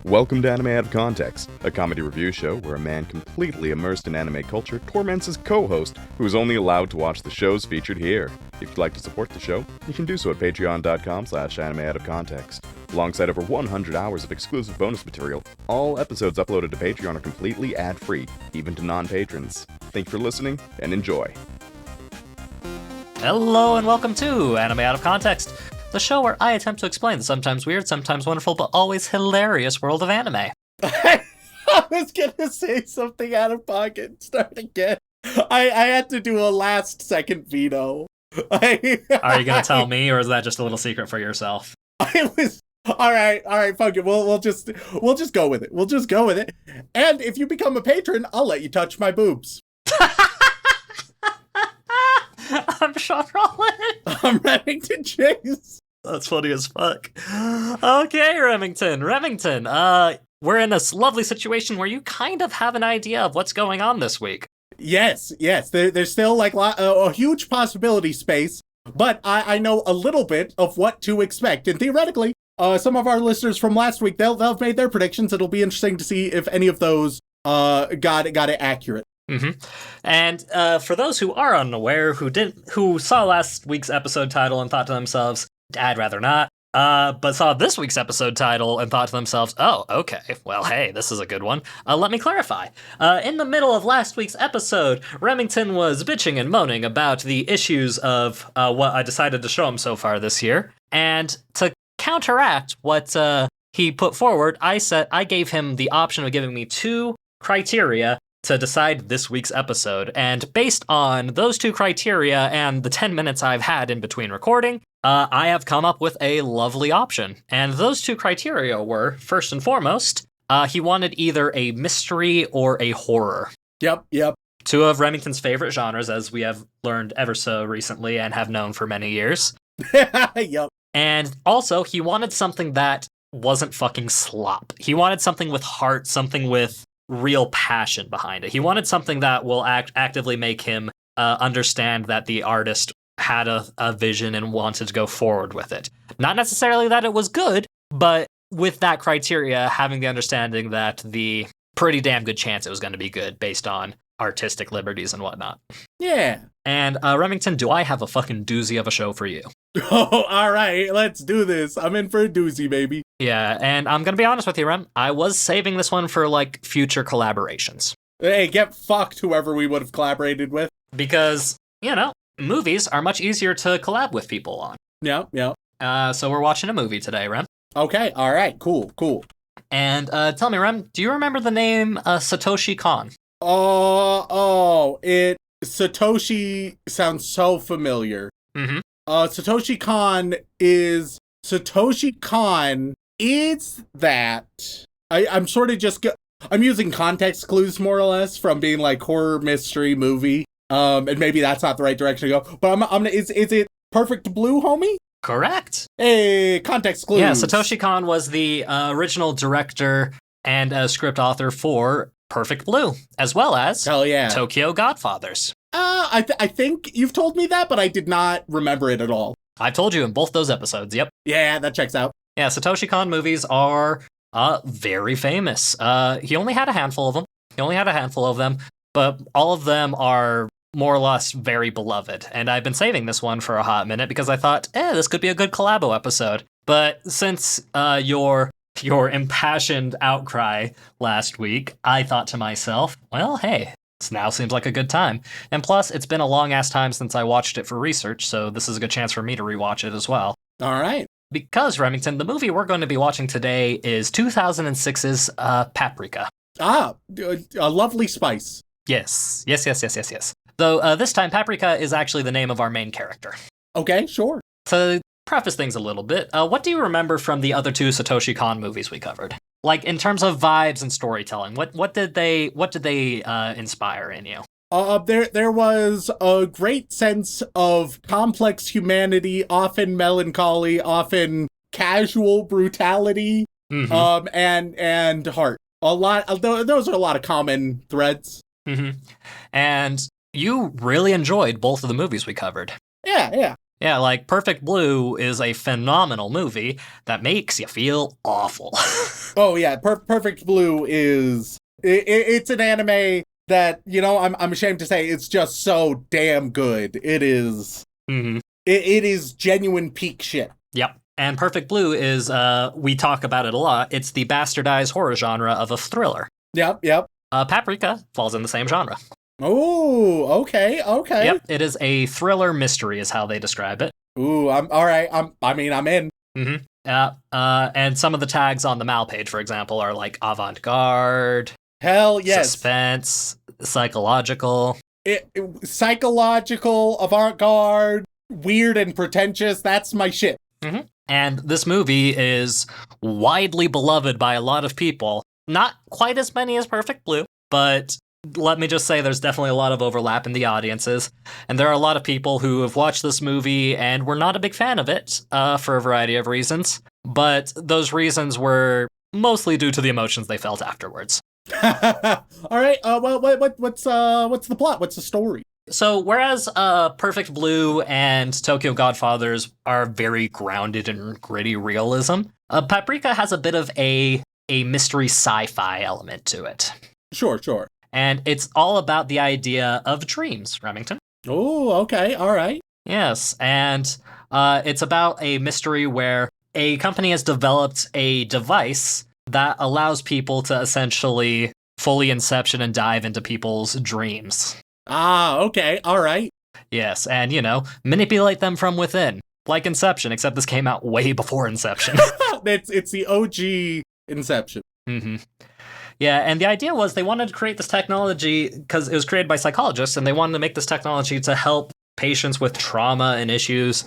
Welcome to Anime Out of Context, a comedy review show where a man completely immersed in anime culture torments his co-host, who is only allowed to watch the shows featured here. If you'd like to support the show, you can do so at patreon.com/animeoutofcontext. Alongside over 100 hours of exclusive bonus material, all episodes uploaded to Patreon are completely ad-free, even to non-patrons. Thank you for listening, and enjoy. Hello and welcome to Anime Out of Context, the show where I attempt to explain the sometimes weird, sometimes wonderful, but always hilarious world of anime. I was gonna say something out of pocket. Start again. I had to do a last second veto. Are you gonna tell me, or is that just a little secret for yourself? I was all right. Fuck it. We'll just go with it. We'll just go with it. And if you become a patron, I'll let you touch my boobs. I'm Sean Rollins. I'm Remington Chase. That's funny as fuck. Okay, Remington. We're in this lovely situation where you kind of have an idea of what's going on this week. Yes. There's still like a huge possibility space, but I know a little bit of what to expect. And theoretically, some of our listeners from last week, they'll have made their predictions. It'll be interesting to see if any of those got it accurate. Mm-hmm. And for those who are unaware, who saw last week's episode title and thought to themselves, I'd rather not, but saw this week's episode title and thought to themselves, oh, okay, well, hey, this is a good one. Let me clarify. In the middle of last week's episode, Remington was bitching and moaning about the issues of what I decided to show him so far this year. And to counteract what he put forward, I gave him the option of giving me two criteria to decide this week's episode. And based on those two criteria and the 10 minutes I've had in between recording, I have come up with a lovely option. And those two criteria were, first and foremost, he wanted either a mystery or a horror. Yep. Two of Remington's favorite genres, as we have learned ever so recently and have known for many years. Yep. And also, he wanted something that wasn't fucking slop. He wanted something with heart, something with real passion behind it. He wanted something that will actively make him understand that the artist had a vision and wanted to go forward with it. Not necessarily that it was good, but with that criteria, having the understanding that the pretty damn good chance it was going to be good based on artistic liberties and whatnot. Yeah. And Remington, do I have a fucking doozy of a show for you? Oh, all right, let's do this. I'm in for a doozy, baby. Yeah, and I'm going to be honest with you, Rem. I was saving this one for, like, future collaborations. Hey, get fucked, whoever we would have collaborated with. Because, you know, movies are much easier to collab with people on. Yep. So we're watching a movie today, Rem. Okay, all right, cool. And tell me, Rem, do you remember the name Satoshi Kon? Satoshi sounds so familiar. Mm-hmm. Satoshi Kon is that... I'm sort of just... I'm using context clues, more or less, from being like horror, mystery, movie. And maybe that's not the right direction to go. But is it Perfect Blue, homie? Correct. Hey, context clues. Yeah, Satoshi Kon was the original director and script author for Perfect Blue, as well as Hell yeah. Tokyo Godfathers. I think you've told me that, but I did not remember it at all. I've told you in both those episodes, yep. Yeah, that checks out. Yeah, Satoshi Kon movies are very famous. He only had a handful of them. But all of them are more or less very beloved. And I've been saving this one for a hot minute because I thought, this could be a good collabo episode. But since your impassioned outcry last week, I thought to myself, well, hey, this now seems like a good time. And plus, it's been a long-ass time since I watched it for research, so this is a good chance for me to rewatch it as well. All right. Because, Remington, the movie we're going to be watching today is 2006's Paprika. A lovely spice. Yes. Though this time, Paprika is actually the name of our main character. Okay, sure. To preface things a little bit, what do you remember from the other two Satoshi Kon movies we covered? Like, in terms of vibes and storytelling, what did they inspire in you? There was a great sense of complex humanity, often melancholy, often casual brutality, Mm-hmm. and heart. Those are a lot of common threads. Mm-hmm. And you really enjoyed both of the movies we covered. Yeah. Yeah, like Perfect Blue is a phenomenal movie that makes you feel awful. Oh yeah, Perfect Blue is it's an anime that, you know, I'm ashamed to say it's just so damn good. It is Mm-hmm. it is genuine peak shit. Yep. And Perfect Blue is, we talk about it a lot, it's the bastardized horror genre of a thriller. Yep. Paprika falls in the same genre. Oh, okay. Yep, it is a thriller mystery is how they describe it. Ooh, I'm all right. I'm in. Mm-hmm. And some of the tags on the Mal page, for example, are like avant-garde, Hell yes. suspense, psychological. Psychological, avant-garde, weird and pretentious. That's my shit. Mm-hmm. And this movie is widely beloved by a lot of people. Not quite as many as Perfect Blue, but let me just say there's definitely a lot of overlap in the audiences. And there are a lot of people who have watched this movie and were not a big fan of it for a variety of reasons. But those reasons were mostly due to the emotions they felt afterwards. All right. What's the plot? What's the story? So whereas Perfect Blue and Tokyo Godfathers are very grounded in gritty realism, Paprika has a bit of a mystery sci-fi element to it. Sure. And it's all about the idea of dreams, Remington. Oh, okay. All right. Yes, and it's about a mystery where a company has developed a device that allows people to essentially fully inception and dive into people's dreams. Ah, okay. All right. Yes, and, you know, manipulate them from within. Like Inception, except this came out way before Inception. It's the OG Inception. Mm-hmm. Yeah, and the idea was they wanted to create this technology because it was created by psychologists, and they wanted to make this technology to help patients with trauma and issues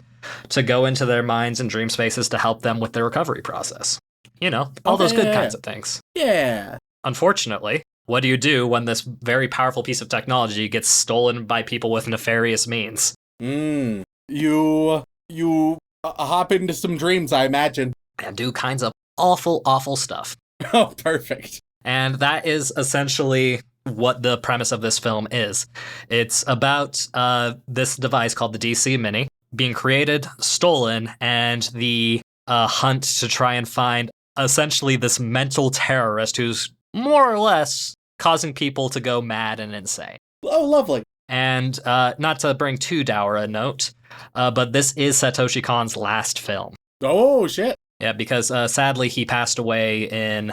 to go into their minds and dream spaces to help them with their recovery process. You know, all those good kinds of things. Yeah. Unfortunately, what do you do when this very powerful piece of technology gets stolen by people with nefarious means? You hop into some dreams, I imagine. And do kinds of awful, awful stuff. Oh, perfect. And that is essentially what the premise of this film is. It's about this device called the DC Mini being created, stolen, and the hunt to try and find essentially this mental terrorist who's more or less causing people to go mad and insane. Oh, lovely. And not to bring too dour a note, but this is Satoshi Kon's last film. Oh, shit. Yeah, because sadly he passed away in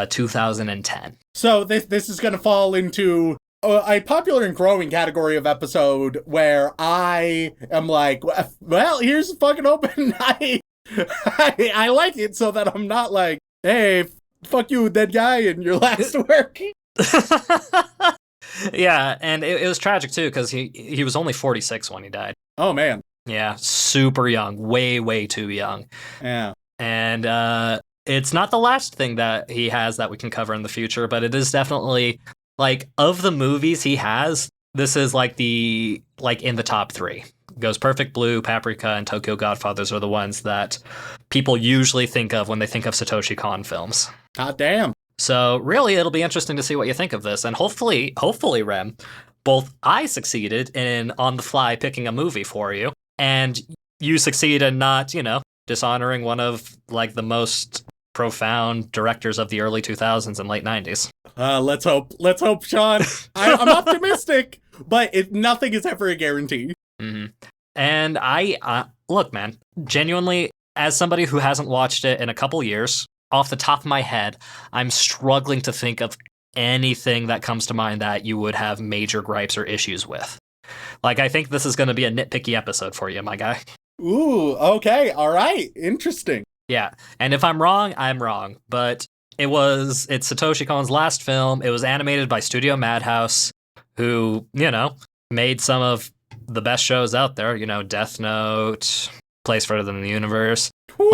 2010. So this is going to fall into a popular and growing category of episode where I am like, well, here's a fucking open. I like it so that I'm not like, hey, fuck you, dead guy, in your last work. Yeah, and it was tragic too because he was only 46 when he died. Oh man. Yeah, super young, way too young. Yeah. And it's not the last thing that he has that we can cover in the future, but it is definitely, like, of the movies he has, this is like in the top 3. Goes Perfect Blue, Paprika, and Tokyo Godfathers are the ones that people usually think of when they think of Satoshi Kon films. God damn. So really, it'll be interesting to see what you think of this, and hopefully, Rem, both I succeeded in on the fly picking a movie for you, and you succeed in not, you know, dishonoring one of like the most profound directors of the early 2000s and late 90s. Let's hope, Sean. I'm optimistic, but nothing is ever a guarantee. Mm-hmm. And I look, man, genuinely, as somebody who hasn't watched it in a couple years, off the top of my head, I'm struggling to think of anything that comes to mind that you would have major gripes or issues with. Like, I think this is going to be a nitpicky episode for you, my guy. Ooh, okay, all right, interesting. Yeah, and if I'm wrong, I'm wrong, but it's Satoshi Kon's last film. It was animated by Studio Madhouse, who, you know, made some of the best shows out there, you know, Death Note, Place Further Than the Universe. Woo.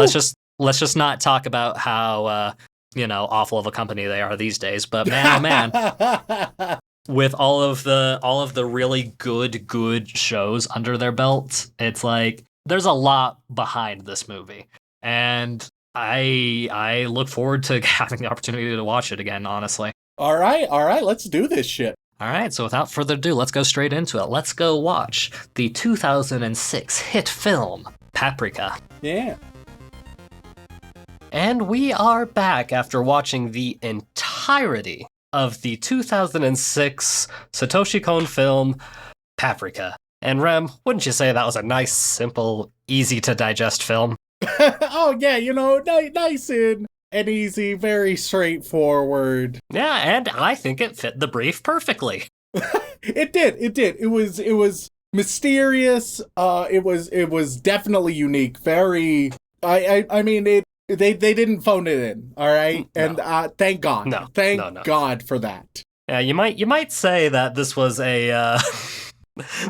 Let's just not talk about how, you know, awful of a company they are these days, but man, oh man. With all of the really good shows under their belt, it's like there's a lot behind this movie, and I look forward to having the opportunity to watch it again. Honestly. All right, let's do this shit. All right, so without further ado, let's go straight into it. Let's go watch the 2006 hit film, Paprika. Yeah. And we are back after watching the entirety of the 2006 Satoshi Kon film, Paprika. And Rem, wouldn't you say that was a nice, simple, easy-to-digest film? Oh, yeah, nice and easy, very straightforward. Yeah, and I think it fit the brief perfectly. It did. It was mysterious. It was definitely unique. Very. I mean, they didn't phone it in. All right, No. and thank God. No. Thank God for that. Yeah, you might say that this was a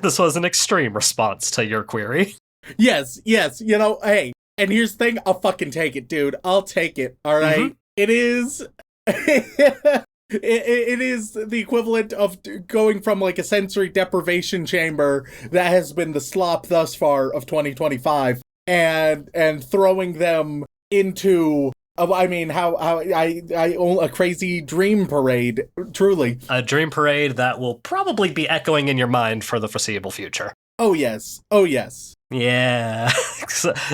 this was an extreme response to your query. Yes. Hey, and here's the thing. I'll fucking take it, dude. I'll take it. All right. Mm-hmm. It is. It is the equivalent of going from like a sensory deprivation chamber that has been the slop thus far of 2025 and throwing them into a crazy dream parade, truly. A dream parade that will probably be echoing in your mind for the foreseeable future. Oh yes. Yeah.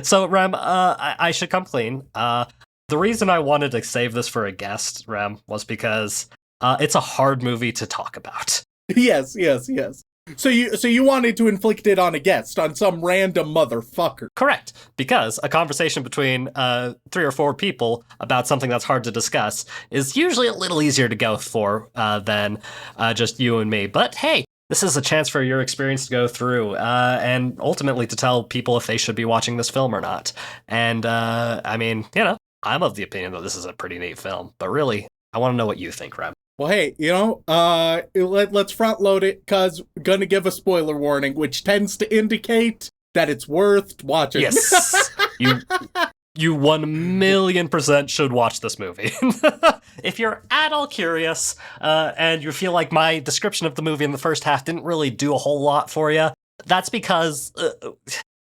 So Rem, I should come clean. The reason I wanted to save this for a guest, Rem, was because it's a hard movie to talk about. Yes. So you wanted to inflict it on a guest, on some random motherfucker. Correct, because a conversation between 3 or 4 people about something that's hard to discuss is usually a little easier to go for than just you and me. But hey, this is a chance for your experience to go through and ultimately to tell people if they should be watching this film or not. And I'm of the opinion that this is a pretty neat film, but really, I want to know what you think, Rem. Well, hey, let's front load it, cause gonna give a spoiler warning, which tends to indicate that it's worth watching. Yes, you 1,000,000% should watch this movie. If you're at all curious and you feel like my description of the movie in the first half didn't really do a whole lot for you, that's because,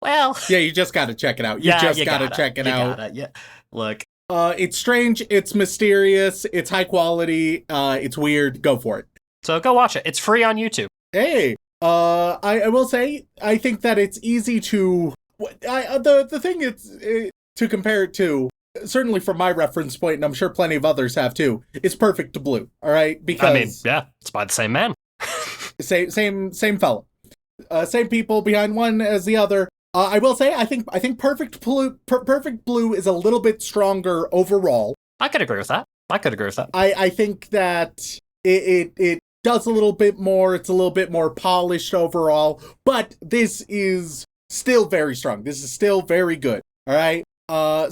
yeah, you just gotta check it out. You gotta check it out. Yeah, look. It's strange, it's mysterious, it's high quality, it's weird. Go for it. So go watch it. It's free on YouTube. Hey, I will say, I think that it's easy to. The thing is to compare it to, certainly from my reference point, and I'm sure plenty of others have too, is Perfect Blue. All right, because it's by the same man. same fellow, same people behind one as the other. I will say, I think Perfect Blue is a little bit stronger overall. I could agree with that. I think that it does a little bit more. It's a little bit more polished overall, but this is still very strong. This is still very good. All right.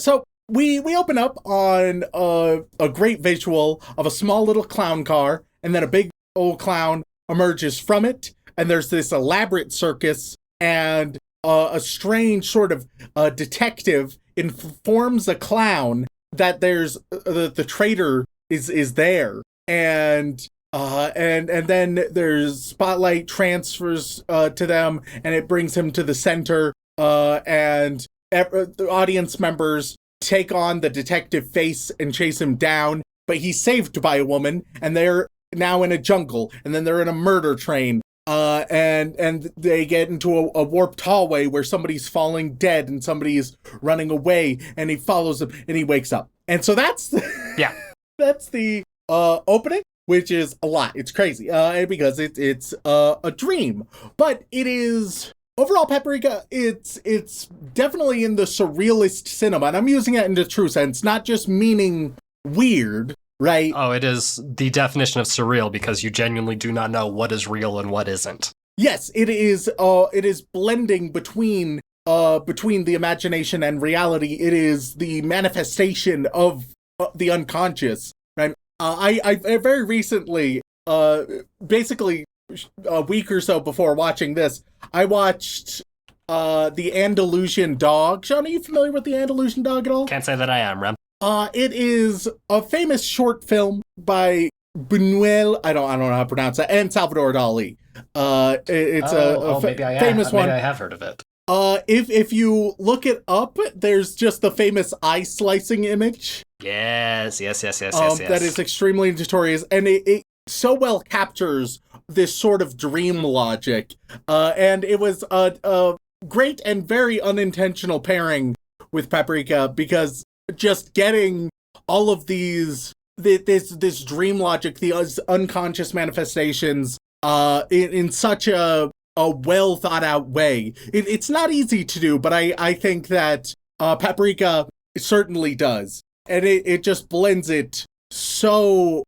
So we open up on a great visual of a small little clown car, and then a big old clown emerges from it, and there's this elaborate circus, and a strange sort of detective informs a clown that there's the traitor is there, and then there's spotlight transfers to them, and it brings him to the center, and the audience members take on the detective face and chase him down, but he's saved by a woman, and they're now in a jungle, and then they're in a murder train. And they get into a warped hallway where somebody's falling dead and somebody's running away, and he follows them and he wakes up. And so that's the opening, which is a lot. It's crazy because it's a dream, but it is overall Paprika. It's definitely in the surrealist cinema, and I'm using it in the true sense, not just meaning weird. Right. Oh, it is the definition of surreal because you genuinely do not know what is real and what isn't. Yes, it is. It is blending between the imagination and reality. It is the manifestation of the unconscious. Right. I very recently, basically a week or so before watching this, I watched The Andalusian Dog. Sean, are you familiar with The Andalusian Dog at all? Can't say that I am, Rem. It is a famous short film by Buñuel, I don't know how to pronounce that, and Salvador Dali. It's famous one. Maybe I have heard of it. If you look it up, there's just the famous eye slicing image. Yes. That is extremely notorious, and it so well captures this sort of dream logic. And it was a great and very unintentional pairing with Paprika, because just getting all of this dream logic, the unconscious manifestations, in such a well thought out way. It's not easy to do, but I think that Paprika certainly does, and it just blends it so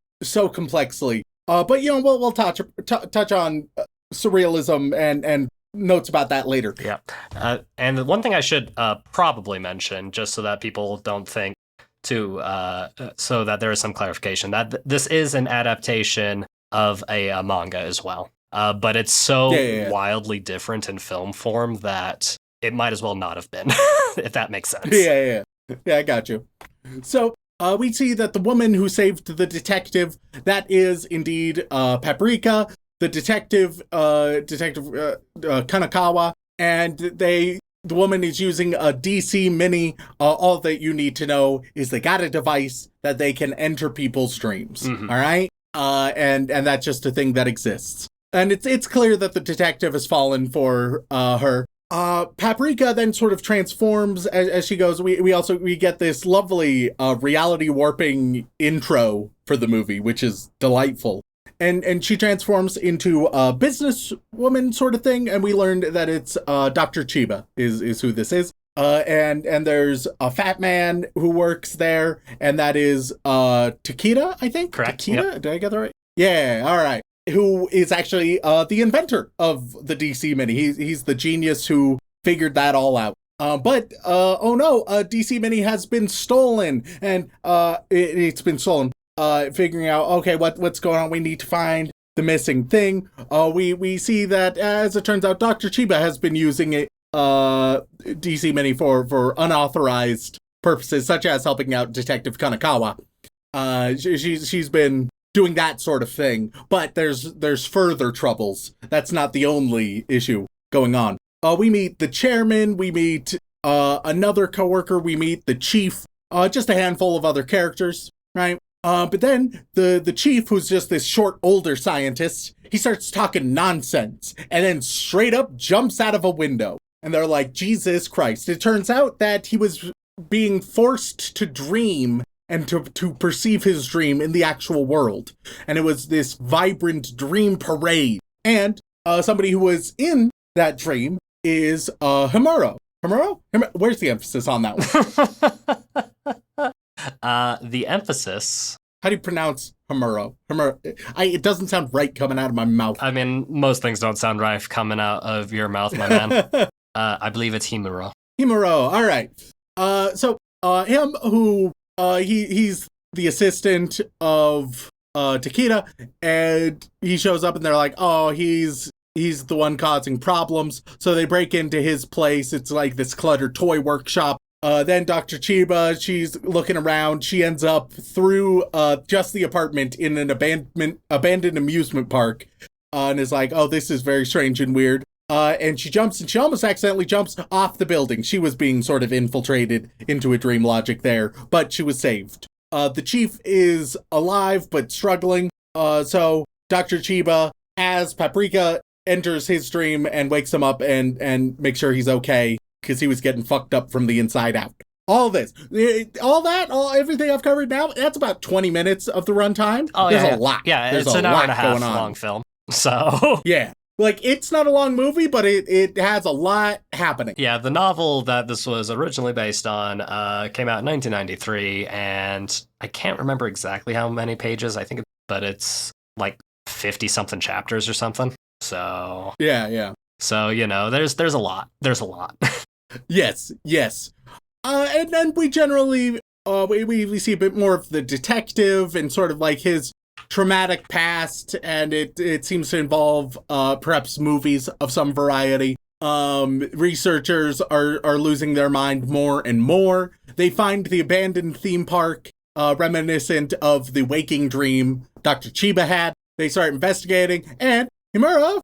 complexly. But we'll touch on surrealism and notes about that later. Yeah. And the one thing I should probably mention, just so that people don't think so that there is some clarification, that this is an adaptation of a manga as well. But it's so wildly different in film form that it might as well not have been, if that makes sense. Yeah, I got you. So we see that the woman who saved the detective, that is indeed Paprika, the detective Kanakawa, and the woman is using a DC Mini. All that you need to know is they got a device that they can enter people's dreams. Mm-hmm. All right? And that's just a thing that exists. And it's clear that the detective has fallen for her. Paprika then sort of transforms as she goes. We get this lovely reality warping intro for the movie, which is delightful. And she transforms into a businesswoman sort of thing, and we learned that it's Dr. Chiba is who this is. And there's a fat man who works there, and that is Takeda, I think. Correct. Takeda? Yep. Did I get that right? Yeah. All right. Who is actually the inventor of the DC Mini. He's the genius who figured that all out. But oh no, DC Mini has been stolen, and it's been stolen. Figuring out, okay, what's going on? We need to find the missing thing. We see that, as it turns out, Dr. Chiba has been using it, DC Mini for unauthorized purposes, such as helping out Detective Kanakawa. She's been doing that sort of thing, but there's further troubles. That's not the only issue going on. We meet the chairman, we meet another coworker, we meet the chief, just a handful of other characters, right? But then the chief, who's just this short, older scientist, he starts talking nonsense and then straight up jumps out of a window. And they're like, Jesus Christ. It turns out that he was being forced to dream and to perceive his dream in the actual world. And it was this vibrant dream parade. And somebody who was in that dream is Himuro. Himuro? Where's the emphasis on that one? The emphasis... How do you pronounce Himuro? Himuro. It doesn't sound right coming out of my mouth. I mean, most things don't sound right coming out of your mouth, my man. I believe it's Himuro. Himuro, all right. So him who... he's the assistant of Takeda, and he shows up and they're like, oh, he's the one causing problems. So they break into his place. It's like this cluttered toy workshop. Then Dr. Chiba, she's looking around. She ends up through just the apartment in an abandoned amusement park, and is like, oh, this is very strange and weird. And she jumps, and she almost accidentally jumps off the building. She was being sort of infiltrated into a dream logic there, but she was saved. The chief is alive, but struggling. So Dr. Chiba, as Paprika, enters his dream and wakes him up and makes sure he's okay, because he was getting fucked up from the inside out. All this, everything I've covered now, that's about 20 minutes of the runtime. Oh, There's yeah. a lot. Yeah, There's it's a an hour lot and a half going on. long film. So... Yeah. Like, it's not a long movie, but it has a lot happening. Yeah, the novel that this was originally based on came out in 1993, and I can't remember exactly how many pages, but it's like 50-something chapters or something. So... Yeah. So, there's a lot. There's a lot. Yes. And then we generally, we see a bit more of the detective and sort of like his traumatic past, and it seems to involve perhaps movies of some variety. Researchers are losing their mind more and more. They find the abandoned theme park reminiscent of the waking dream Dr. Chiba had. They start investigating, and Himuro,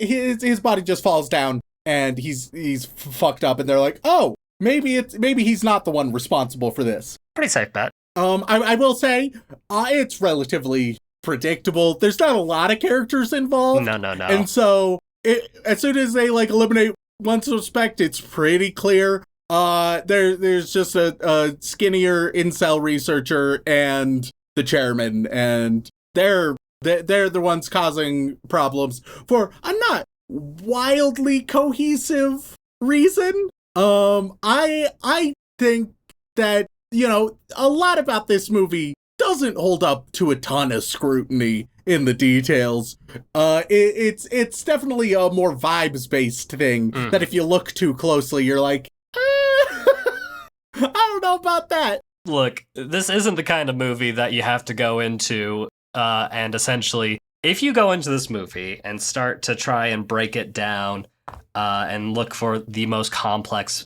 his body just falls down, and he's fucked up, and they're like, oh, maybe he's not the one responsible for this. Pretty safe bet. I will say, it's relatively predictable. There's not a lot of characters involved. No. And so as soon as they like eliminate one suspect, it's pretty clear. There's just a skinnier incel researcher and the chairman, and they're the ones causing problems for a not wildly cohesive reason. I think that, a lot about this movie doesn't hold up to a ton of scrutiny in the details. It's definitely a more vibes-based thing that if you look too closely, you're like, I don't know about that. Look, this isn't the kind of movie that you have to go into and essentially, if you go into this movie and start to try and break it down and look for the most complex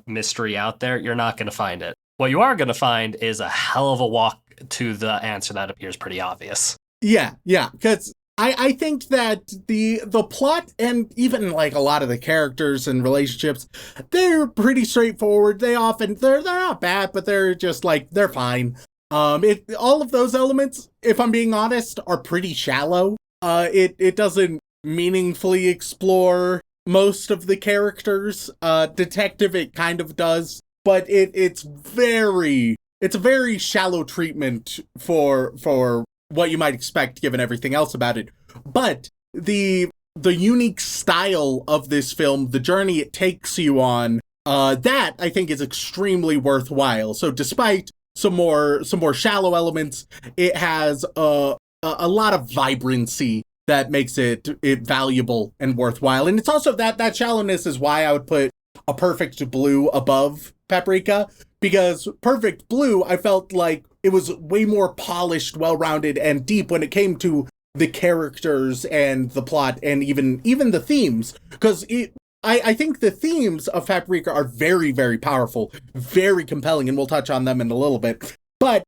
mystery out there, you're not going to find it. What you are going to find is a hell of a walk to the answer that appears pretty obvious. Yeah, because I think that the plot and even like a lot of the characters and relationships, they're pretty straightforward. They're not bad, but they're just like, they're fine. All of those elements, if I'm being honest, are pretty shallow. It doesn't meaningfully explore most of the characters. Detective, it kind of does, but it's a very shallow treatment for what you might expect given everything else about it. But the unique style of this film, the journey it takes you on, that I think is extremely worthwhile. So despite some more shallow elements, it has a lot of vibrancy that makes it valuable and worthwhile. And it's also that shallowness is why I would put A Perfect Blue above Paprika, because Perfect Blue, I felt like it was way more polished, well-rounded, and deep when it came to the characters and the plot and even the themes. Because I think the themes of Paprika are very, very powerful, very compelling, and we'll touch on them in a little bit. But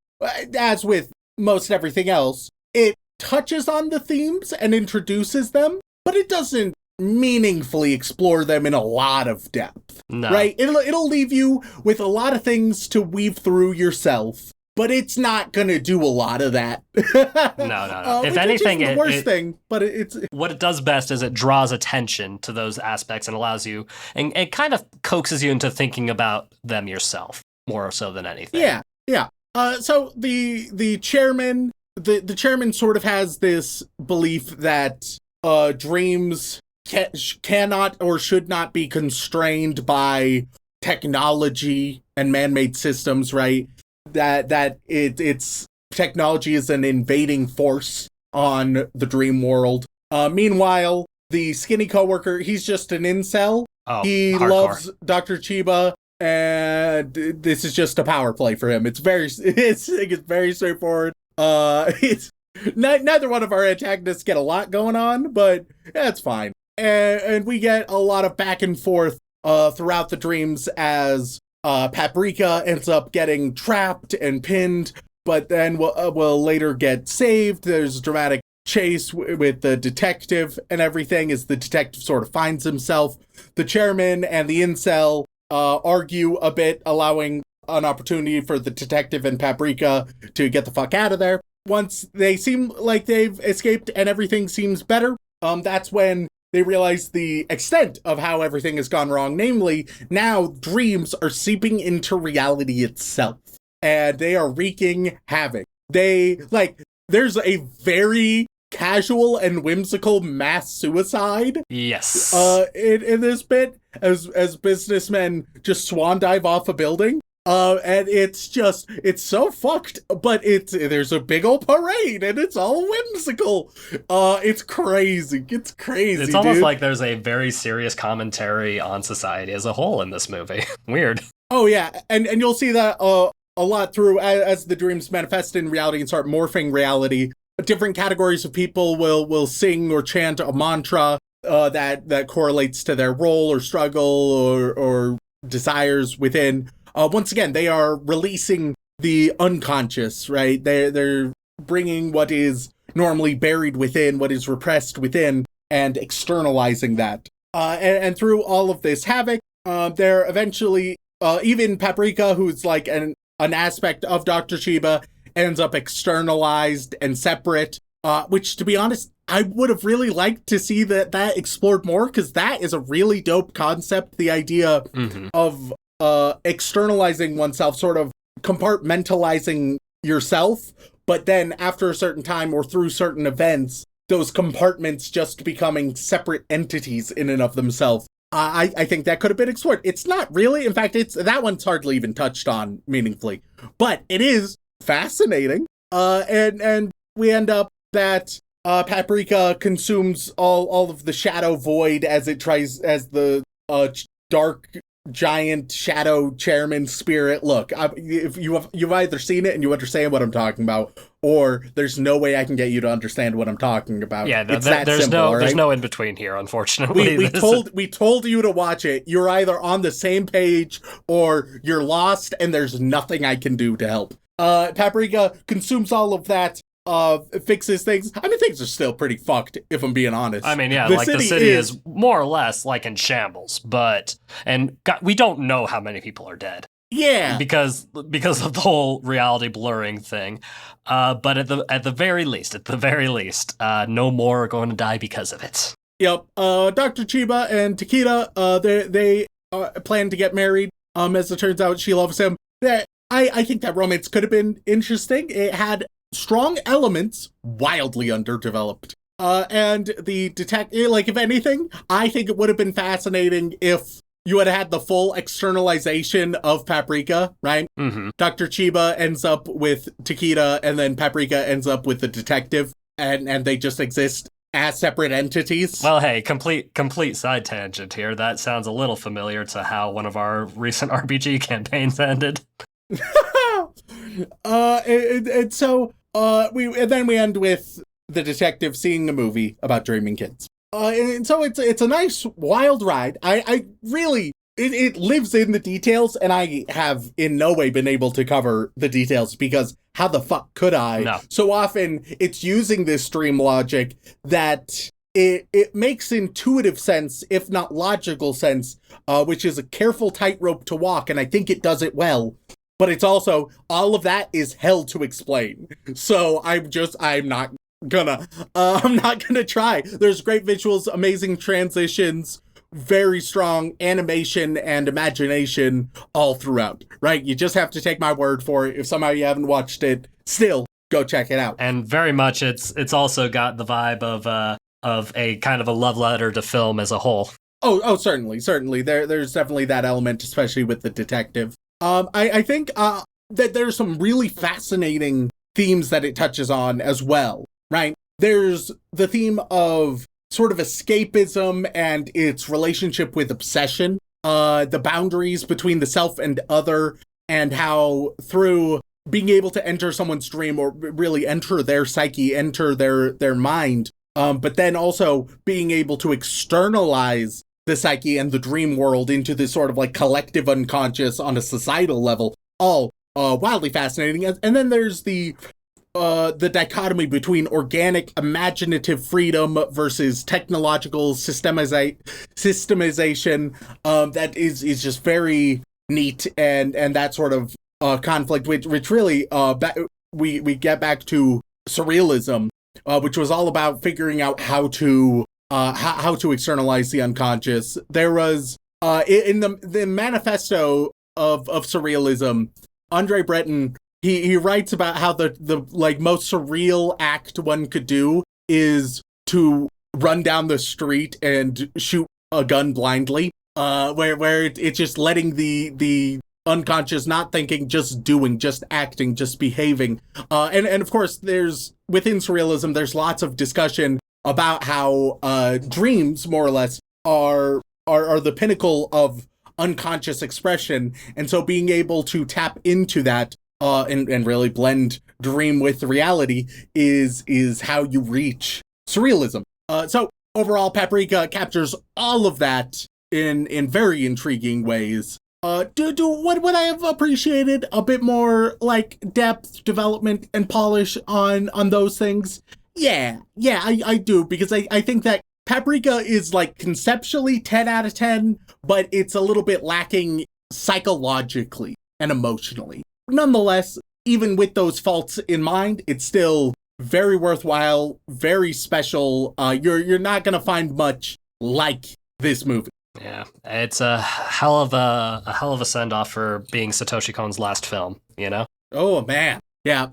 as with most everything else, it touches on the themes and introduces them, but it doesn't meaningfully explore them in a lot of depth. No. Right? It'll leave you with a lot of things to weave through yourself, but it's not gonna do a lot of that. No. If anything, it's the worst thing, but it's what it does best is it draws attention to those aspects and allows you, and it kind of coaxes you into thinking about them yourself more so than anything. Yeah. So the chairman, the chairman sort of has this belief that dreams cannot or should not be constrained by technology and man-made systems, right? That it's technology is an invading force on the dream world. Meanwhile, the skinny coworker, he's just an incel. He hardcore. loves Dr. Chiba, and this is just a power play for him. It's very straightforward. It's neither one of our antagonists get a lot going on, but that's fine. And we get a lot of back and forth throughout the dreams as Paprika ends up getting trapped and pinned, but then will later get saved. There's a dramatic chase with the detective and everything as the detective sort of finds himself. The chairman and the incel argue a bit, allowing an opportunity for the detective and Paprika to get the fuck out of there. Once they seem like they've escaped and everything seems better, that's when they realize the extent of how everything has gone wrong. Namely, now dreams are seeping into reality itself, and they are wreaking havoc. There's a very casual and whimsical mass suicide. Yes. In this bit, as businessmen just swan dive off a building. And it's so fucked, but there's a big old parade and it's all whimsical. It's crazy. It's almost like there's a very serious commentary on society as a whole in this movie. Weird. Oh yeah, and you'll see that a lot through as the dreams manifest in reality and start morphing reality. Different categories of people will sing or chant a mantra that correlates to their role or struggle or desires within. Once again, they are releasing the unconscious, right? They're bringing what is normally buried within, what is repressed within, and externalizing that. And through all of this havoc, they're eventually, even Paprika, who's like an aspect of Dr. Chiba, ends up externalized and separate. which, to be honest, I would have really liked to see that explored more, because that is a really dope concept. The idea of externalizing oneself, sort of compartmentalizing yourself, but then after a certain time or through certain events, those compartments just becoming separate entities in and of themselves. I think that could have been explored. It's not really. In fact, that one's hardly even touched on meaningfully, but it is fascinating. And we end up that Paprika consumes all of the shadow void as the dark giant shadow chairman spirit. Look, if you've either seen it and you understand what I'm talking about, or there's no way I can get you to understand what I'm talking about. Yeah, it's that there's simple, there's right? no in between here, unfortunately. We told you to watch it. You're either on the same page or you're lost, and there's nothing I can do to help. Paprika consumes all of that, fixes things. I mean, things are still pretty fucked, if I'm being honest. I mean, yeah, the city is more or less like in shambles, we don't know how many people are dead. Yeah, because of the whole reality blurring thing. But at the very least, no more are going to die because of it. Yep. Dr. Chiba and Takeda, they plan to get married. As it turns out, she loves him. I think that romance could have been interesting. It had strong elements, wildly underdeveloped. And the if anything, I think it would have been fascinating if you had the full externalization of Paprika, right? Mm-hmm. Dr. Chiba ends up with Takeda, and then Paprika ends up with the detective, and they just exist as separate entities. Well, hey, complete side tangent here. That sounds a little familiar to how one of our recent RPG campaigns ended. And then we end with the detective seeing a movie about dreaming kids. And so it's a nice wild ride. I really, it lives in the details, and I have in no way been able to cover the details, because how the fuck could I? No. So often it's using this stream logic that it makes intuitive sense, if not logical sense, which is a careful tightrope to walk, and I think it does it well. But it's also, all of that is hell to explain. So I'm not gonna try. There's great visuals, amazing transitions, very strong animation and imagination all throughout, right? You just have to take my word for it. If somehow you haven't watched it, still go check it out. And very much it's also got the vibe of a kind of a love letter to film as a whole. Oh, certainly. There's definitely that element, especially with the detective. I think that there's some really fascinating themes that it touches on as well, right? There's the theme of sort of escapism and its relationship with obsession, the boundaries between the self and other, and how through being able to enter someone's dream, or really enter their psyche, enter their mind, but then also being able to externalize the psyche and the dream world into this sort of like collective unconscious on a societal level, all wildly fascinating. And then there's the dichotomy between organic imaginative freedom versus technological systemization that is just very neat, and that sort of conflict, which really we get back to surrealism, which was all about figuring out how to externalize the unconscious. There was in the manifesto of surrealism, Andre Breton, he writes about how the like most surreal act one could do is to run down the street and shoot a gun blindly, where it's just letting the unconscious, not thinking, just doing, just acting, just behaving. And of course, there's within surrealism, there's lots of discussion about how dreams, more or less, are the pinnacle of unconscious expression, and so being able to tap into that and really blend dream with reality is how you reach surrealism. So overall, Paprika captures all of that in very intriguing ways. What would I have appreciated a bit more, like, depth, development, and polish on those things? Yeah, I do, because I think that Paprika is, like, conceptually 10 out of 10, but it's a little bit lacking psychologically and emotionally. Nonetheless, even with those faults in mind, it's still very worthwhile, very special. You're not gonna find much like this movie. Yeah, it's a hell of a send off for being Satoshi Kon's last film. You know. Oh man. Yeah.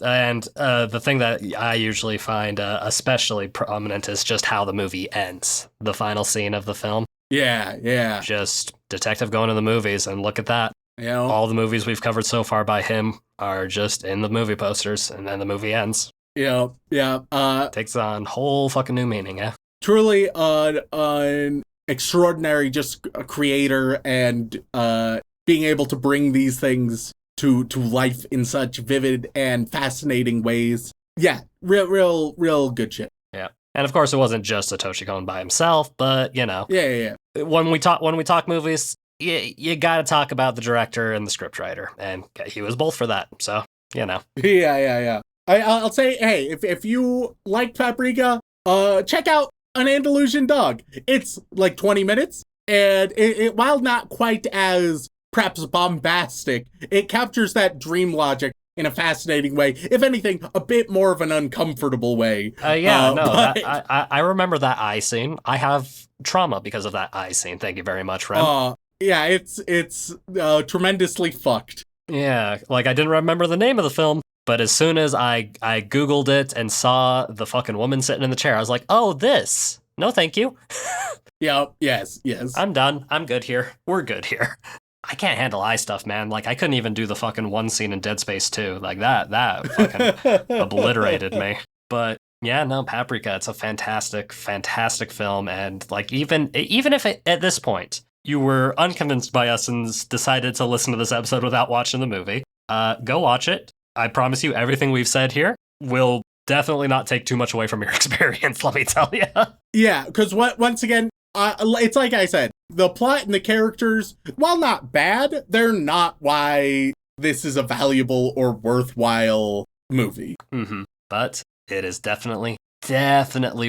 And the thing that I usually find especially prominent is just how the movie ends. The final scene of the film. Yeah. Just detective going to the movies, and look at that. You know, All the movies we've covered so far by him are just in the movie posters, and then the movie ends. yeah. Takes on whole fucking new meaning, eh? Truly an extraordinary just a creator, and being able to bring these things to life in such vivid and fascinating ways. Yeah, real good shit. Yeah. And of course, it wasn't just Satoshi Kon by himself, but you know, Yeah. when we talk movies, you got to talk about the director and the scriptwriter, and he was both for that. So you know, Yeah. I'll say, hey, if you like Paprika, check out An Andalusian Dog. It's like 20 minutes, and it while not quite as perhaps bombastic, it captures that dream logic in a fascinating way. If anything, a bit more of an uncomfortable way. I remember that eye scene. I have trauma because of that eye scene. Thank you very much, Rem. Yeah, it's tremendously fucked. Yeah, like I didn't remember the name of the film, but as soon as I Googled it and saw the fucking woman sitting in the chair, I was like, oh, this. No, thank you. Yeah, yes. I'm done. I'm good here. We're good here. I can't handle eye stuff, man. Like, I couldn't even do the fucking one scene in Dead Space 2. Like, that fucking obliterated me. But, yeah, no, Paprika, it's a fantastic, fantastic film. And, like, even if at this point you were unconvinced by us and decided to listen to this episode without watching the movie, go watch it. I promise you everything we've said here will definitely not take too much away from your experience, let me tell you. Yeah, because once again, it's like I said, the plot and the characters, while not bad, they're not why this is a valuable or worthwhile movie. Mm-hmm. But it is definitely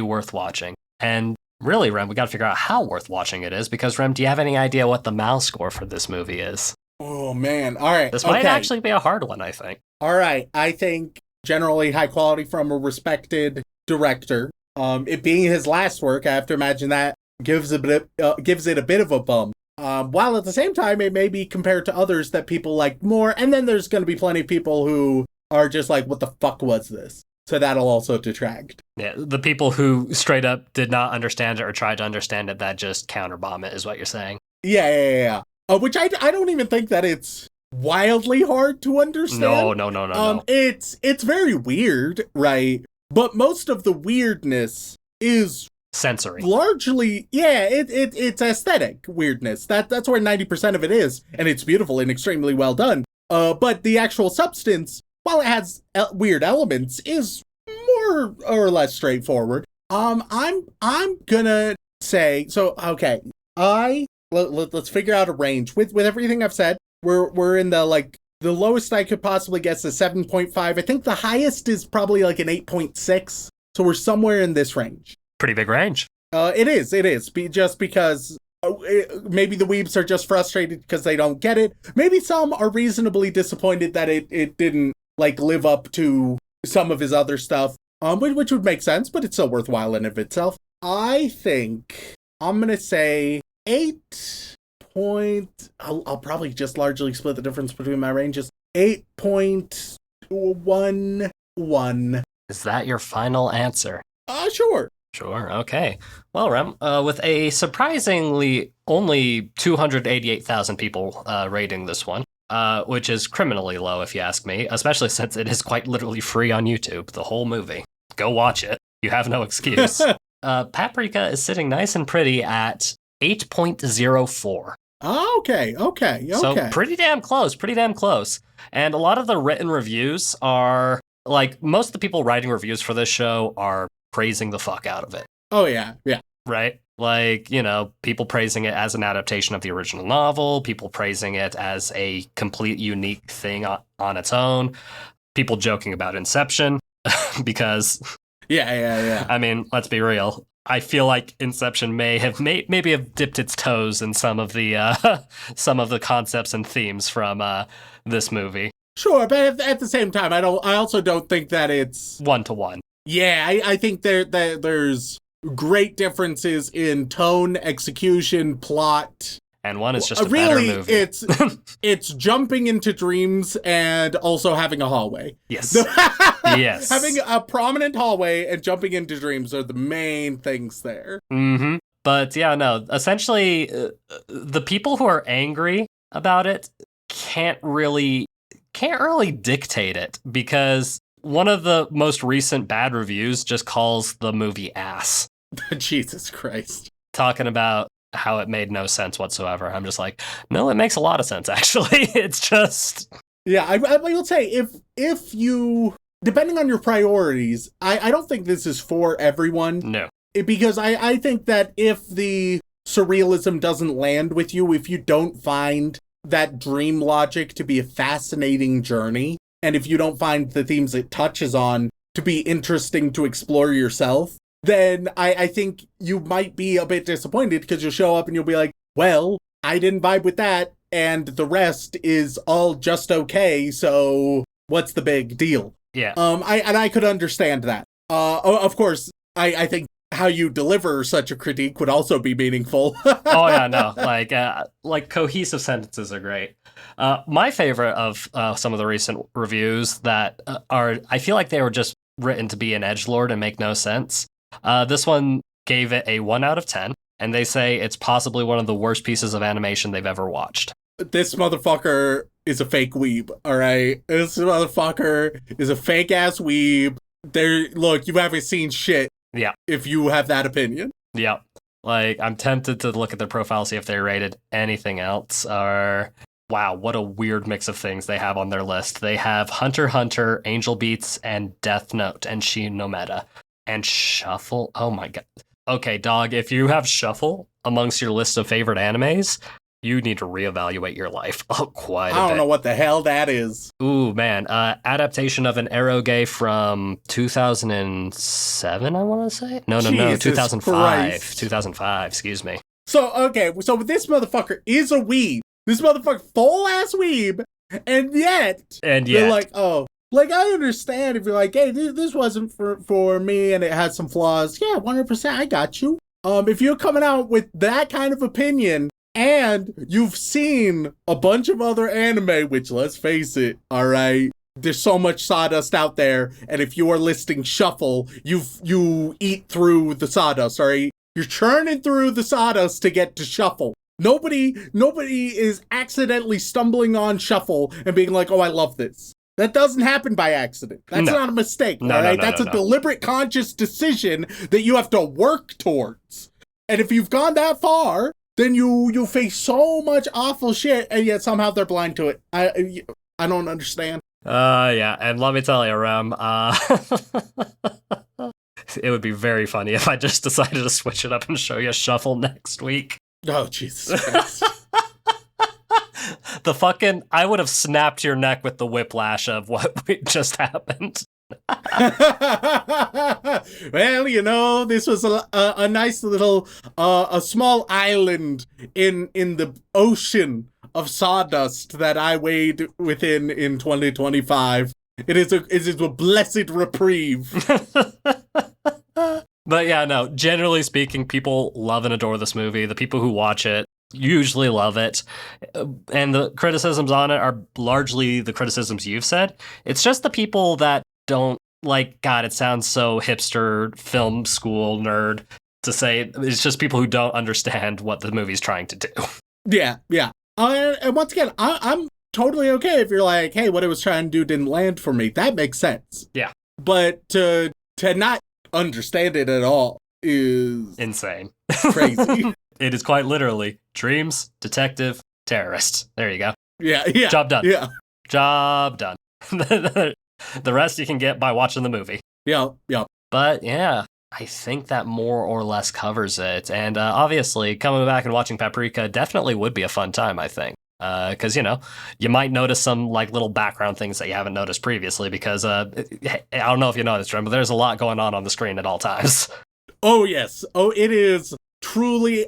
worth watching. And really, Rem, we got to figure out how worth watching it is, because, Rem, do you have any idea what the Mal score for this movie is? Oh, man. All right. This might actually be a hard one, I think. All right. I think generally high quality from a respected director. It being his last work, I have to imagine that gives it a bit of a bum. While at the same time, it may be compared to others that people like more. And then there's going to be plenty of people who are just like, what the fuck was this? So that'll also detract. Yeah, the people who straight up did not understand it or tried to understand it, that just counterbomb it, is what you're saying. Yeah. Which I don't even think that it's wildly hard to understand. No. It's very weird, right? But most of the weirdness is sensory. Largely, yeah, it's aesthetic weirdness. That's where 90% of it is, and it's beautiful and extremely well done. But the actual substance, while it has weird elements, is more or less straightforward. I'm gonna say so. Okay, let's figure out a range with everything I've said. We're in the lowest I could possibly guess is 7.5. I think the highest is probably like an 8.6. So we're somewhere in this range. Pretty big range. It is. Just because maybe the weebs are just frustrated because they don't get it. Maybe some are reasonably disappointed that it didn't live up to some of his other stuff, which would make sense, but it's still worthwhile in of itself. I think I'm gonna say 8. I'll probably just largely split the difference between my ranges. 8.11. Is that your final answer? Sure. Sure, okay. Well, Rem, with a surprisingly only 288,000 people rating this one, which is criminally low if you ask me, especially since it is quite literally free on YouTube, the whole movie. Go watch it. You have no excuse. Paprika is sitting nice and pretty at 8.04. Okay. So pretty damn close. And a lot of the written reviews are, most of the people writing reviews for this show are praising the fuck out of it. Oh, yeah. Right? People praising it as an adaptation of the original novel, people praising it as a complete unique thing on its own, people joking about Inception, because... Yeah. I mean, let's be real. I feel like Inception maybe have dipped its toes in some of the concepts and themes from this movie. Sure, but at the same time, I also don't think that it's 1-to-1. Yeah, I think there's great differences in tone, execution, plot. And one is just a really, better movie. it's jumping into dreams and also having a hallway. Yes. Yes. Having a prominent hallway and jumping into dreams are the main things there. Mm-hmm. But yeah, no, essentially, the people who are angry about it can't really dictate it, because one of the most recent bad reviews just calls the movie ass. Jesus Christ. Talking about how it made no sense whatsoever. I'm just like, no, it makes a lot of sense, actually. It's just... Yeah, I will say, if you, depending on your priorities, I don't think this is for everyone. No. Because I think that if the surrealism doesn't land with you, if you don't find that dream logic to be a fascinating journey, and if you don't find the themes it touches on to be interesting to explore yourself, then I think you might be a bit disappointed, because you'll show up and you'll be like, well, I didn't vibe with that, and the rest is all just okay, so what's the big deal? Yeah. I could understand that. Of course, I think how you deliver such a critique would also be meaningful. Oh yeah, no, like cohesive sentences are great. My favorite of some of the recent reviews that I feel like they were just written to be an edgelord and make no sense. This one gave it a 1 out of 10, and they say it's possibly one of the worst pieces of animation they've ever watched. This motherfucker is a fake weeb, all right? This motherfucker is a fake-ass weeb. Look, you haven't seen shit. Yeah. If you have that opinion. Yeah. Like, I'm tempted to look at their profile, see if they rated anything else, or... Wow, what a weird mix of things they have on their list. They have Hunter x Hunter, Angel Beats, and Death Note, and Shin no Meta. And Shuffle? Oh my god. Okay, dog, if you have Shuffle amongst your list of favorite animes, you need to reevaluate your life quite a bit. I don't know what the hell that is. Ooh, man. Adaptation of an eroge from 2007, I want to say? No, Jesus 2005. Christ. 2005, excuse me. So this motherfucker is a weeb. This motherfucker, full-ass weeb, and yet... You're like, oh... Like, I understand if you're like, hey, this wasn't for me and it had some flaws. Yeah, 100%, I got you. If you're coming out with that kind of opinion and you've seen a bunch of other anime, which, let's face it, all right, there's so much sawdust out there, and if you are listing Shuffle, you eat through the sawdust, all right? You're churning through the sawdust to get to Shuffle. Nobody is accidentally stumbling on Shuffle and being like, oh, I love this. That doesn't happen by accident. That's not a mistake, all right? That's a deliberate, conscious decision that you have to work towards. And if you've gone that far, then you face so much awful shit, and yet somehow they're blind to it. I don't understand. Yeah, and let me tell you, Rem, it would be very funny if I just decided to switch it up and show you Shuffle next week. Oh, Jesus Christ. I would have snapped your neck with the whiplash of what just happened. Well, this was a nice little, a small island in the ocean of sawdust that I wade within in 2025. It is a blessed reprieve. But yeah, no, generally speaking, people love and adore this movie. The people who watch it usually love it. And the criticisms on it are largely the criticisms you've said. It's just the people that don't like, God, it sounds so hipster film school nerd to say. It's just people who don't understand what the movie's trying to do. Yeah. And once again, I'm totally okay if you're like, hey, what it was trying to do didn't land for me. That makes sense. Yeah. But to not understand it at all is insane. Crazy. It is quite literally dreams, detective, terrorist. There you go. Yeah. Job done. Yeah. Job done. The rest you can get by watching the movie. Yeah. But yeah, I think that more or less covers it. And obviously, coming back and watching Paprika definitely would be a fun time, I think. Because, you might notice some like little background things that you haven't noticed previously because I don't know if you noticed, Ren, but there's a lot going on the screen at all times. Oh, yes. Oh, it is truly,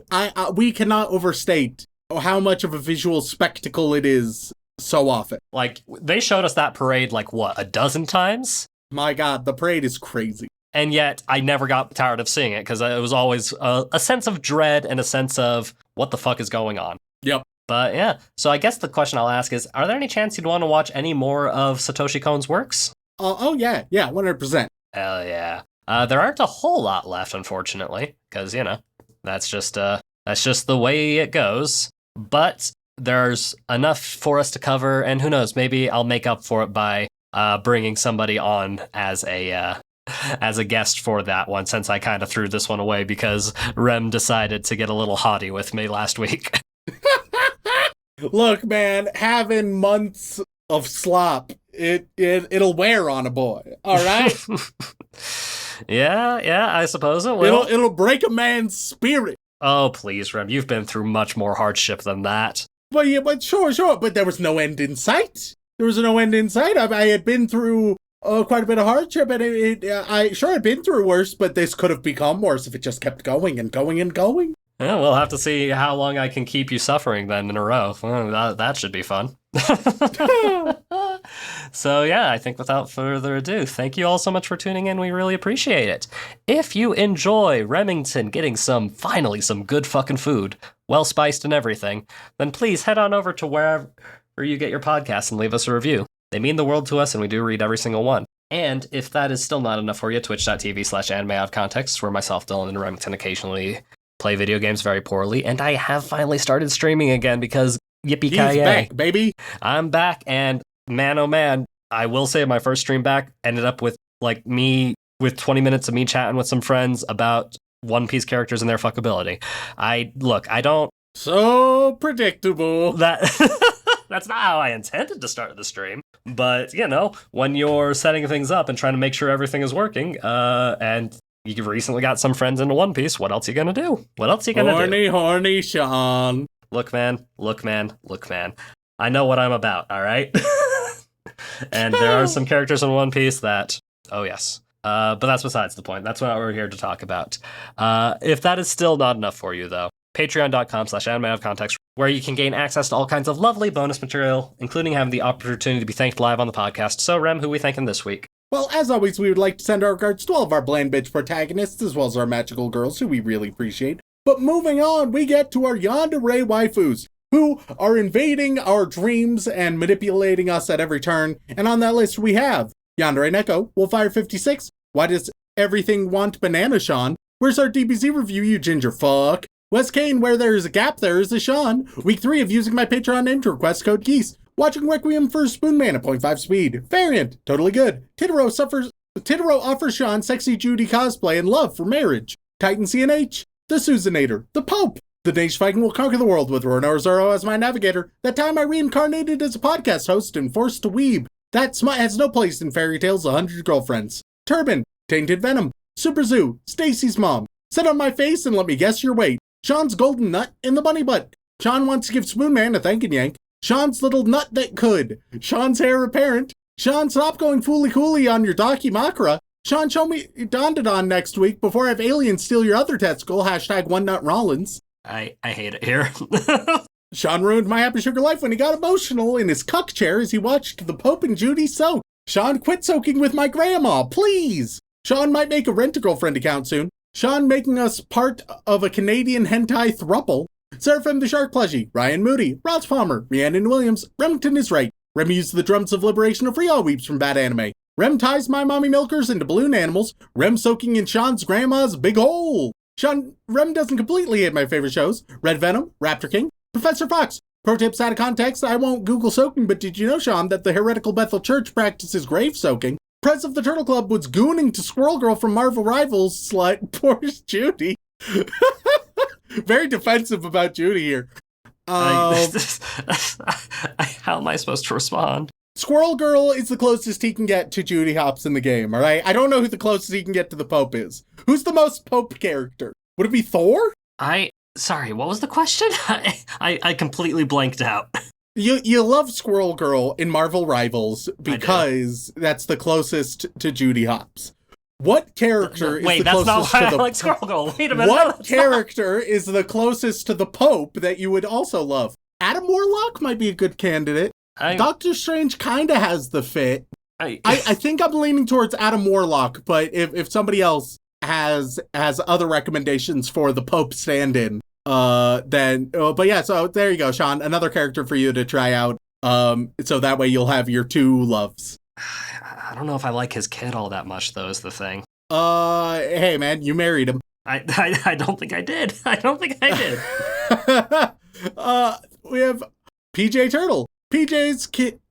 we cannot overstate how much of a visual spectacle it is so often. Like, they showed us that parade, like, what, a dozen times? My God, the parade is crazy. And yet, I never got tired of seeing it, because it was always a sense of dread and a sense of what the fuck is going on. Yep. But yeah, so I guess the question I'll ask is, are there any chance you'd want to watch any more of Satoshi Kon's works? Oh, yeah, 100%. Hell yeah. There aren't a whole lot left, unfortunately, because, that's just the way it goes. But there's enough for us to cover, and who knows, maybe I'll make up for it by bringing somebody on as a guest for that one, since I kind of threw this one away because Rem decided to get a little haughty with me last week. Look, man, having months of slop, it'll wear on a boy, all right? Yeah, I suppose it will. It'll break a man's spirit. Oh, please, Rem, you've been through much more hardship than that. But yeah, but sure, but there was no end in sight. I had been through quite a bit of hardship, and I'd been through worse, but this could have become worse if it just kept going and going and going. Yeah, we'll have to see how long I can keep you suffering then in a row. Well, that should be fun. So yeah, I think without further ado, thank you all so much for tuning in. We really appreciate it. If you enjoy Remington getting finally some good fucking food, well spiced and everything, then please head on over to wherever you get your podcasts and leave us a review. They mean the world to us, and we do read every single one. And if that is still not enough for you, twitch.tv/anime out of context, where myself, Dylan, and Remington occasionally play video games very poorly, and I have finally started streaming again because yippee-ki-yay. He's back, baby. I'm back, and man, oh man, I will say my first stream back ended up with, me with 20 minutes of me chatting with some friends about One Piece characters and their fuckability. I don't... So predictable. That's not how I intended to start the stream, but, when you're setting things up and trying to make sure everything is working, and you've recently got some friends into One Piece, what else are you gonna do? Horny Sean. Look, man. I know what I'm about, all right? And there are some characters in One Piece that, oh yes. But that's besides the point. That's what we're here to talk about. If that is still not enough for you, though, patreon.com/anime out of context, where you can gain access to all kinds of lovely bonus material, including having the opportunity to be thanked live on the podcast. So, Rem, who are we thanking this week? Well, as always, we would like to send our regards to all of our bland bitch protagonists, as well as our magical girls, who we really appreciate. But moving on, we get to our yandere waifus, who are invading our dreams and manipulating us at every turn. And on that list, we have Yandere Neko, Wolfire56, Why Does Everything Want Banana Sean? Where's our DBZ review, you ginger fuck? Wes Kane, Where There Is a Gap, There Is a Sean. Week 3 of using my Patreon name to request code Geese. Watching Requiem for Spoonman at 0.5 speed. Variant, totally good. Titaro offers Sean sexy Judy cosplay and love for marriage. Titan CNH, The Susanator, The Pope. The Danish Viking will conquer the world with Ronor Zoro as my navigator. That time I reincarnated as a podcast host and forced to weeb. That smut has no place in fairy tales, 100 girlfriends. Turban, Tainted Venom, Super Zoo, Stacy's mom. Sit on my face and let me guess your weight. Sean's golden nut in the bunny butt. Sean wants to give Spoonman a thank and yank. Sean's little nut that could. Sean's heir apparent. Sean, stop going fooly-cooly on your Dakimakura. Sean, show me Don next week before I have aliens steal your other testicle. Hashtag One Nut Rollins. I hate it here. Sean ruined my happy sugar life when he got emotional in his cuck chair as he watched the Pope and Judy soak. Sean, quit soaking with my grandma, please. Sean might make a Rent-A-Girlfriend account soon. Sean making us part of a Canadian hentai thruple. Seraphim the Shark Plushie, Ryan Moody, Ross Palmer, Rhiannon Williams, Remington is right. Rem used the drums of liberation to free all weeps from bad anime. Rem ties my mommy milkers into balloon animals. Rem soaking in Sean's grandma's big hole. Rem doesn't completely hate my favorite shows. Red Venom, Raptor King, Professor Fox. Pro tips out of context, I won't Google soaking, but did you know, Sean, that the heretical Bethel Church practices grave soaking? Press of the Turtle Club was gooning to Squirrel Girl from Marvel Rivals slut. Poor Judy. Very defensive about Judy here. How am I supposed to respond? Squirrel Girl is the closest he can get to Judy Hopps in the game, all right? I don't know who the closest he can get to the Pope is. Who's the most Pope character? Would it be Thor? Sorry, what was the question? I completely blanked out. You love Squirrel Girl in Marvel Rivals because that's the closest to Judy Hopps. What character is the closest not why to the I like Squirrel Girl. Wait a minute. What character is the closest to the Pope that you would also love? Adam Warlock might be a good candidate. Doctor Strange kind of has the fit. I think I'm leaning towards Adam Warlock, but if somebody else has other recommendations for the Pope stand-in, then, but yeah, so there you go, Sean, another character for you to try out. So that way you'll have your two loves. I don't know if I like his kid all that much, though, is the thing. Hey man, you married him. I don't think I did. I don't think I did. We have PJ Turtle. PJ's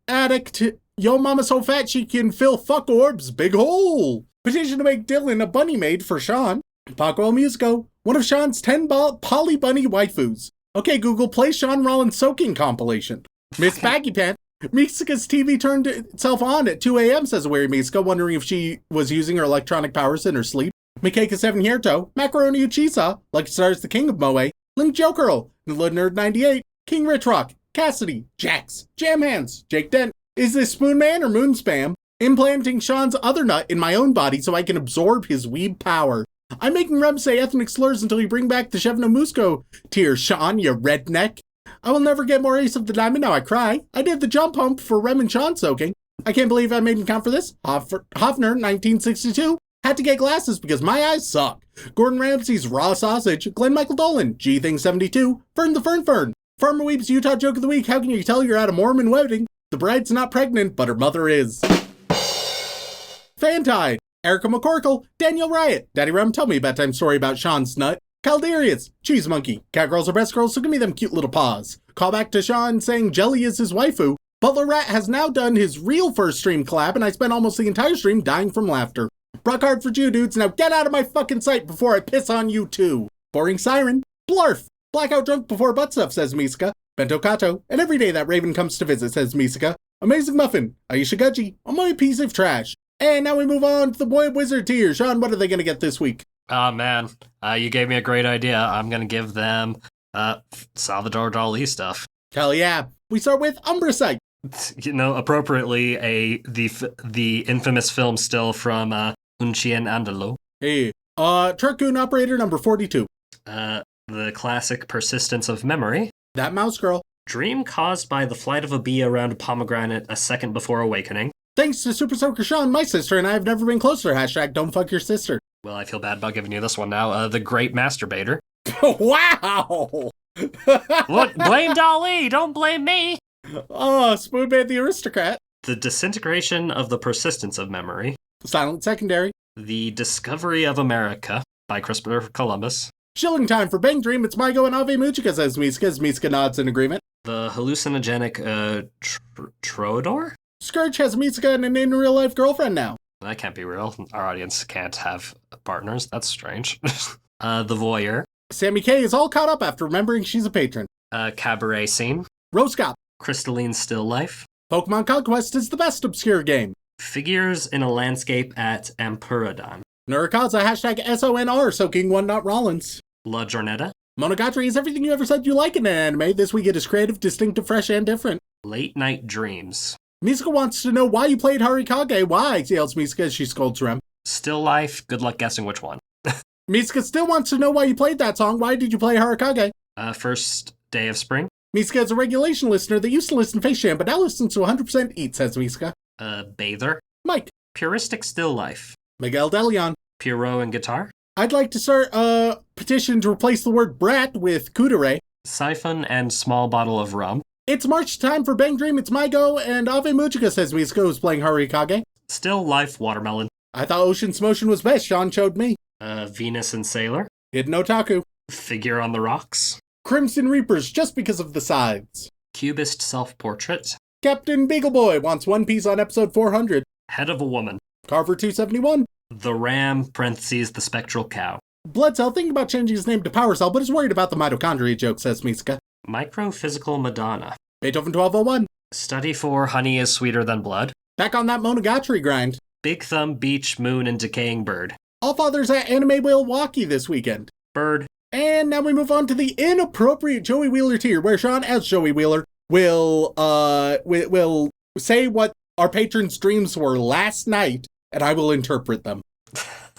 addict. Yo mama so fat she can fill fuck orbs big hole. Petition to make Dylan a bunny maid for Sean. Paco Musico, one of Sean's 10 poly bunny waifus. Okay, Google, play Sean Rollins soaking compilation. Miss Baggy Pants. Misaka's TV turned itself on at 2 a.m., says Wary Misaka, wondering if she was using her electronic powers in her sleep. Mikeka 7 Hierto, Macaroni Uchisa, Lucky Stars the King of Moe, Link Jokerl, Nerd 98, King Rich Rock, Cassidy, Jax, Jam Hands, Jake Dent. Is this Spoon Man or Moon Spam? Implanting Sean's other nut in my own body so I can absorb his weeb power. I'm making Rem say ethnic slurs until you bring back the Chevno Musco tier, Sean, you redneck. I will never get more Ace of the Diamond, now I cry. I did the jump hump for Rem and Sean soaking. I can't believe I made him count for this. Hoffner, 1962. Had to get glasses because my eyes suck. Gordon Ramsay's raw sausage. Glenn Michael Dolan. G-Thing 72. Fern the Fern. Farmer Weeb's Utah Joke of the Week. How can you tell you're at a Mormon wedding? The bride's not pregnant, but her mother is. Fantide. Erica McCorkle. Daniel Riot. Daddy Rem, tell me a bedtime story about Sean's nut. Calderius, Cheese Monkey, Cat Girls are best girls, so give me them cute little paws. Call back to Sean saying Jelly is his waifu. Butler Rat has now done his real first stream collab, and I spent almost the entire stream dying from laughter. Rock hard for you dudes, now get out of my fucking sight before I piss on you too. Boring Siren, Blarf, Blackout Drunk before butt stuff, says Misaka. Bento Kato, and every day that Raven comes to visit, says Misaka. Amazing Muffin, Aisha Gudgy, a my piece of trash. And now we move on to the Boy Wizard tier. Sean, what are they gonna get this week? Oh, man. You gave me a great idea. I'm going to give them Salvador Dali stuff. Hell yeah. We start with Umbrasite. You know, appropriately, the infamous film still from Un Chien Andalou. Hey. Truck-Goon Operator number 42. The classic Persistence of Memory. That Mouse Girl. Dream caused by the flight of a bee around a pomegranate a second before awakening. Thanks to Super Soaker Sean, my sister and I have never been closer. Hashtag don't fuck your sister. Well, I feel bad about giving you this one now. The Great Masturbator. Wow! Look, blame Dali, don't blame me! Oh, Spoonman the Aristocrat. The Disintegration of the Persistence of Memory. Silent Secondary. The Discovery of America by Christopher Columbus. Shilling time for Bang Dream. It's Mygo and Ave Mujica, says Misaka, as Misaka nods in agreement. The hallucinogenic Troador? Scourge has Misaka and an in-real-life girlfriend now. That can't be real. Our audience can't have partners. That's strange. The Voyeur. Sammy K is all caught up after remembering she's a patron. Cabaret Scene. Rosecop. Crystalline Still Life. Pokemon Conquest is the best obscure game. Figures in a Landscape at Ampuradon. Nurikaza, hashtag SONR, soaking one not Rollins. La Giornata. Monogatari is everything you ever said you like in an anime. This week it is creative, distinctive, fresh, and different. Late Night Dreams. Misaka wants to know why you played Harikage. Why? Yells Misaka as she scolds Rem. Still Life. Good luck guessing which one. Misaka still wants to know why you played that song. Why did you play Harikage? First Day of Spring. Misaka is a regulation listener that used to listen to Face Jam, but now listens to 100% Eat, says Misaka. Bather. Mike. Puristic Still Life. Miguel Deleon. Pierrot and Guitar. I'd like to start a petition to replace the word brat with kudere. Siphon and Small Bottle of Rum. It's March time for Bang Dream. It's my go, and Ave Mujica, says Misaka, who's playing Harikage. Still Life Watermelon. I thought Ocean's Motion was best. Sean showed me. Venus and Sailor. Hidden Otaku. Figure on the Rocks. Crimson Reapers, just because of the sides. Cubist Self-Portrait. Captain Beagleboy wants One Piece on episode 400. Head of a Woman. Carver 271. The Ram, parentheses, the Spectral Cow. Blood Cell thinking about changing his name to Power Cell, but is worried about the mitochondria joke, says Misaka. Microphysical Madonna. Beethoven 1201. Study for Honey is Sweeter Than Blood. Back on that Monogatari grind. Big Thumb, Beach, Moon, and Decaying Bird. All Fathers at Anime Milwaukee this weekend. Bird. And now we move on to the inappropriate Joey Wheeler tier, where Sean, as Joey Wheeler, will say what our patrons' dreams were last night, and I will interpret them.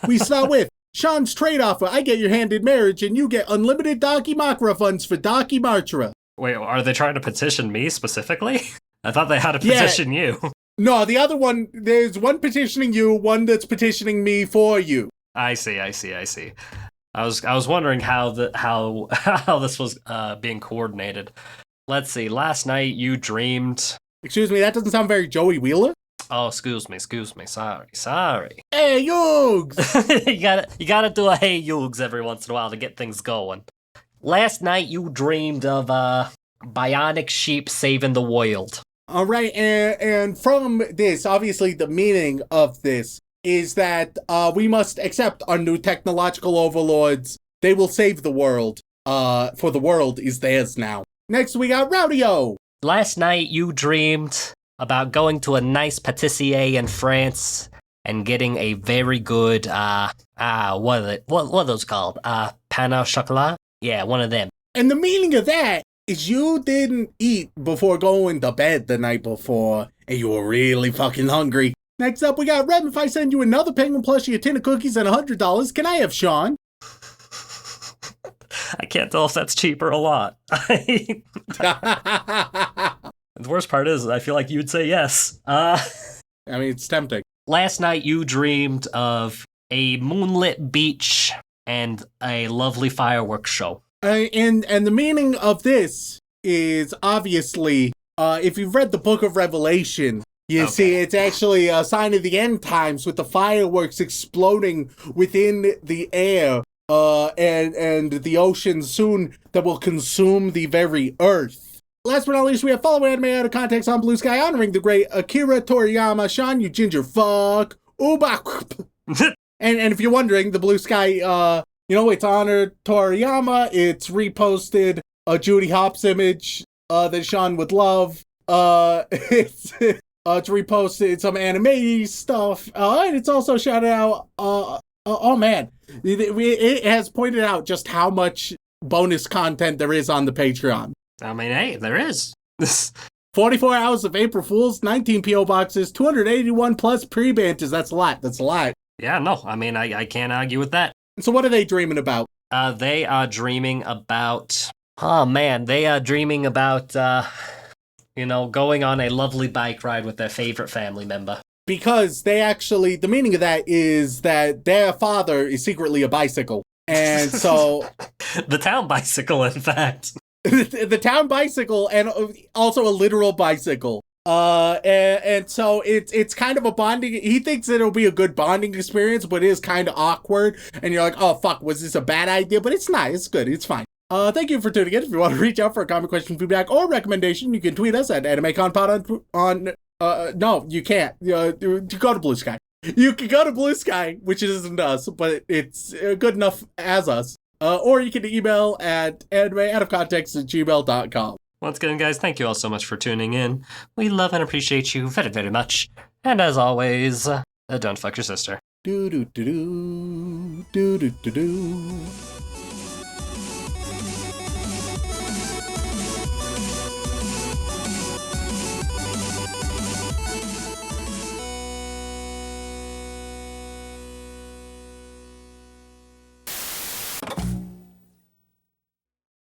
We start with Sean's trade offer. I get your hand in marriage, and you get unlimited Dakimakura funds for Dakimakura. Wait, are they trying to petition me specifically? I thought they had to Yeah. petition you. No, the other one, there's one petitioning you, one that's petitioning me for you. I see. I was wondering how this was being coordinated. Let's see. Last night you dreamed. Excuse me, that doesn't sound very Joey Wheeler. Oh, excuse me. Sorry. Hey, Yugs! you gotta do a hey Yugs every once in a while to get things going. Last night you dreamed of bionic sheep saving the world. All right, and from this, obviously the meaning of this is that we must accept our new technological overlords. They will save the world, for the world is theirs now. Next, we got Rowdy-O. Last night you dreamed about going to a nice pâtissier in France and getting a very good, what are those called? Pain au chocolat? Yeah, one of them. And the meaning of that is you didn't eat before going to bed the night before, and you were really fucking hungry. Next up, we got Rem. If I send you another Penguin plushie, a tin of cookies, and $100, can I have Sean? I can't tell if that's cheap or a lot. The worst part is, I feel like you'd say yes. I mean, it's tempting. Last night you dreamed of a moonlit beach and a lovely fireworks show. And the meaning of this is obviously, if you've read the Book of Revelation, you see it's actually a sign of the end times with the fireworks exploding within the air, and the ocean soon that will consume the very earth. Last but not least, we have Follow Anime Out of Context on Blue Sky, honoring the great Akira Toriyama. Sean, you ginger fuck. Uba. And if you're wondering, the Blue Sky, it's honored Toriyama. It's reposted a Judy Hopps image that Sean would love. It's reposted some anime stuff. And it's also shouted out, oh man, it has pointed out just how much bonus content there is on the Patreon. I mean, hey, there is. 44 hours of April Fools, 19 P.O. boxes, 281 plus pre-banters. That's a lot. Yeah, no, I mean, I can't argue with that. So what are they dreaming about? They are dreaming about... Going on a lovely bike ride with their favorite family member. Because the meaning of that is that their father is secretly a bicycle. And so... The town bicycle, in fact. The town bicycle, and also a literal bicycle. And so it's kind of a bonding. He thinks it'll be a good bonding experience, but it is kind of awkward. And you're like, oh fuck, was this a bad idea? But it's not. It's good. It's fine. Thank you for tuning in. If you want to reach out for a comment, question, feedback, or recommendation, you can tweet us at AnimeConPod no, you can't. You go to Blue Sky. You can go to Blue Sky, which isn't us, but it's good enough as us. Or you can email at animeoutofcontext@gmail.com. Once again, guys, thank you all so much for tuning in. We love and appreciate you very, very much. And as always, don't fuck your sister. Do do do do do do do do.